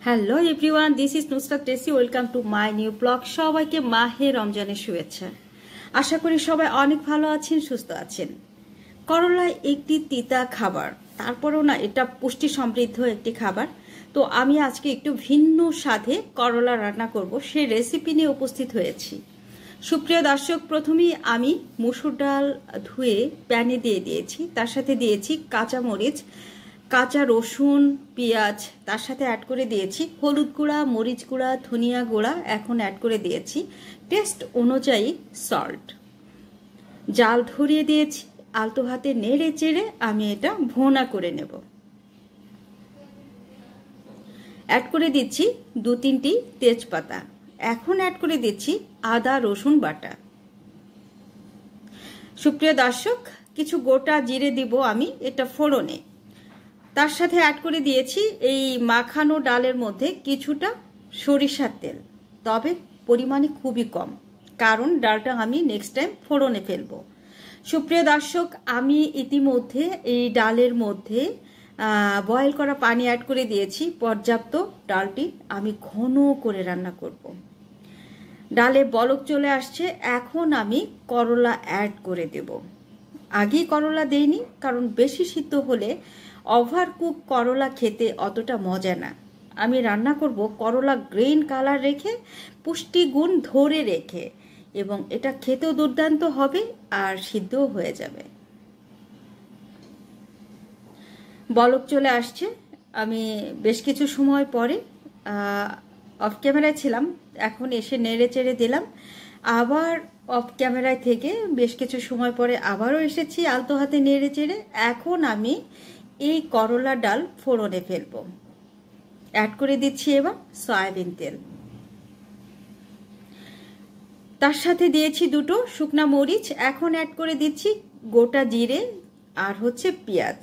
Hello everyone, this is Nusrat Tessy. Welcome to my new blog. সবাইকে মাহে রমজানের শুভেচ্ছা। আশা করি সবাই অনেক ভালো আছেন, সুস্থ আছেন। করলা একটি তিতা খাবার, তারপরেও না এটা পুষ্টি সমৃদ্ধ একটি খাবার। তো আমি আজকে একটু ভিন্ন স্বাদে করলা রান্না করব, সেই রেসিপি নিয়ে উপস্থিত হয়েছি। সুপ্রিয় দর্শক, প্রথমেই আমি মসুর ডাল ধুয়ে প্যানে দিয়ে দিয়েছি। তার সাথে দিয়েছি কাঁচামরিচ, কাঁচা রসুন, পেঁয়াজ। তার সাথে অ্যাড করে দিয়েছি হলুদ গুঁড়া, মরিচ গুঁড়া, ধনিয়া গুঁড়া। এখন অ্যাড করে দিয়েছি টেস্ট অনুযায়ী সল্ট। জাল ধরিয়ে দিয়েছি। আলতো হাতে নেড়ে চেড়ে আমি এটা ভোনা করে নেব। অ্যাড করে দিচ্ছি 2-3টি তেজপাতা। এখন অ্যাড করে দিচ্ছি আদা রসুন বাটা। সুপ্রিয় দর্শক, কিছু গোটা জিরে দিব আমি এটা ফোড়নে। তার সাথে অ্যাড করে দিয়েছি এই মাখানো ডালের মধ্যে কিছুটা সরিষার তেল, তবে পরিমাণে খুবই কম, কারণ ডালটা আমি নেক্সট টাইম ফোড়নে ফেলবো। সুপ্রিয় দর্শক, আমি ইতিমধ্যে এই ডালের মধ্যে বয়েল করা পানি অ্যাড করে দিয়েছি পর্যাপ্ত। ডালটি আমি ঘন করে রান্না করব। ডালে বলক চলে আসছে, এখন আমি করলা অ্যাড করে দেব। আগেই করলা দেইনি, কারণ বেশি সিদ্ধ হলে ওভারকুক করলা খেতে অতটা মজা না। আমি রান্না করব করলা গ্রিন কালার রেখে, পুষ্টিগুণ ধরে রেখে, এবং এটা খেতেও দুর্দান্ত হবে আর সিদ্ধও হয়ে যাবে। বলক চলে আসছে। আমি বেশ কিছু সময় পরে অফ ক্যামেরায় ছিলাম, এখন এসে নেড়ে চেড়ে দিলাম। আবার অফ ক্যামেরায় থেকে বেশ কিছু সময় পরে আবারও এসেছি আলতো হাতে নেড়ে চেড়ে। এখন আমি এই করলা ডাল ফোড়নে ফেলব। অ্যাড করে দিচ্ছি এবার সয়াবিন তেল। তার সাথে দিয়েছি 2টো শুকনা মরিচ। এখন অ্যাড করে দিচ্ছি গোটা জিরে আর হচ্ছে পেঁয়াজ।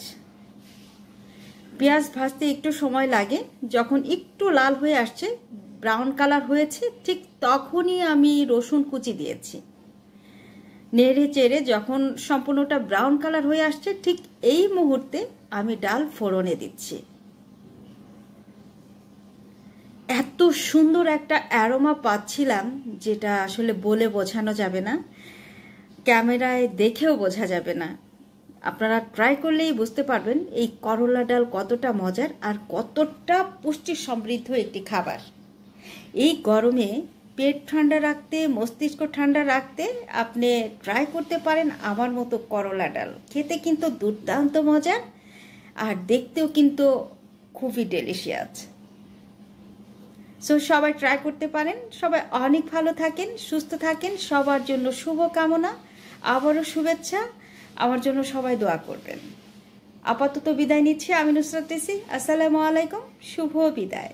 পেঁয়াজ ভাজতে একটু সময় লাগে। যখন একটু লাল হয়ে আসছে, ব্রাউন কালার হয়েছে, ঠিক তখনই আমি রসুন কুচি দিয়েছি। নেড়ে চেড়ে যখন সম্পূর্ণটা ব্রাউন কালার হয়ে আসছে, ঠিক এই মুহূর্তে আমি ডাল ফোড়নে দিচ্ছি। এত সুন্দর একটা অ্যারোমা পাচ্ছিলাম, যেটা আসলে বলে বোঝানো যাবে না, ক্যামেরায় দেখেও বোঝা যাবে না। আপনারা ট্রাই করলেই বুঝতে পারবেন এই করলা ডাল কতটা মজার আর কতটা পুষ্টি সমৃদ্ধ একটি খাবার। এই গরমে পেট ঠান্ডা রাখতে, মস্তিষ্ক ঠান্ডা রাখতে আপনি ট্রাই করতে পারেন আমার মতো করলা ডাল। খেতে কিন্তু দুর্দান্ত মজার আর দেখতেও কিন্তু খুবই ডেলিশিয়াস। সো সবাই ট্রাই করতে পারেন। সবাই অনেক ভালো থাকেন, সুস্থ থাকেন। সবার জন্য শুভ কামনা, আবারও শুভেচ্ছা। আমার জন্য সবাই দোয়া করবেন। আপাতত বিদায় নিচ্ছি। আমি নুসরাত টেসি। আসসালামু আলাইকুম। শুভ বিদায়।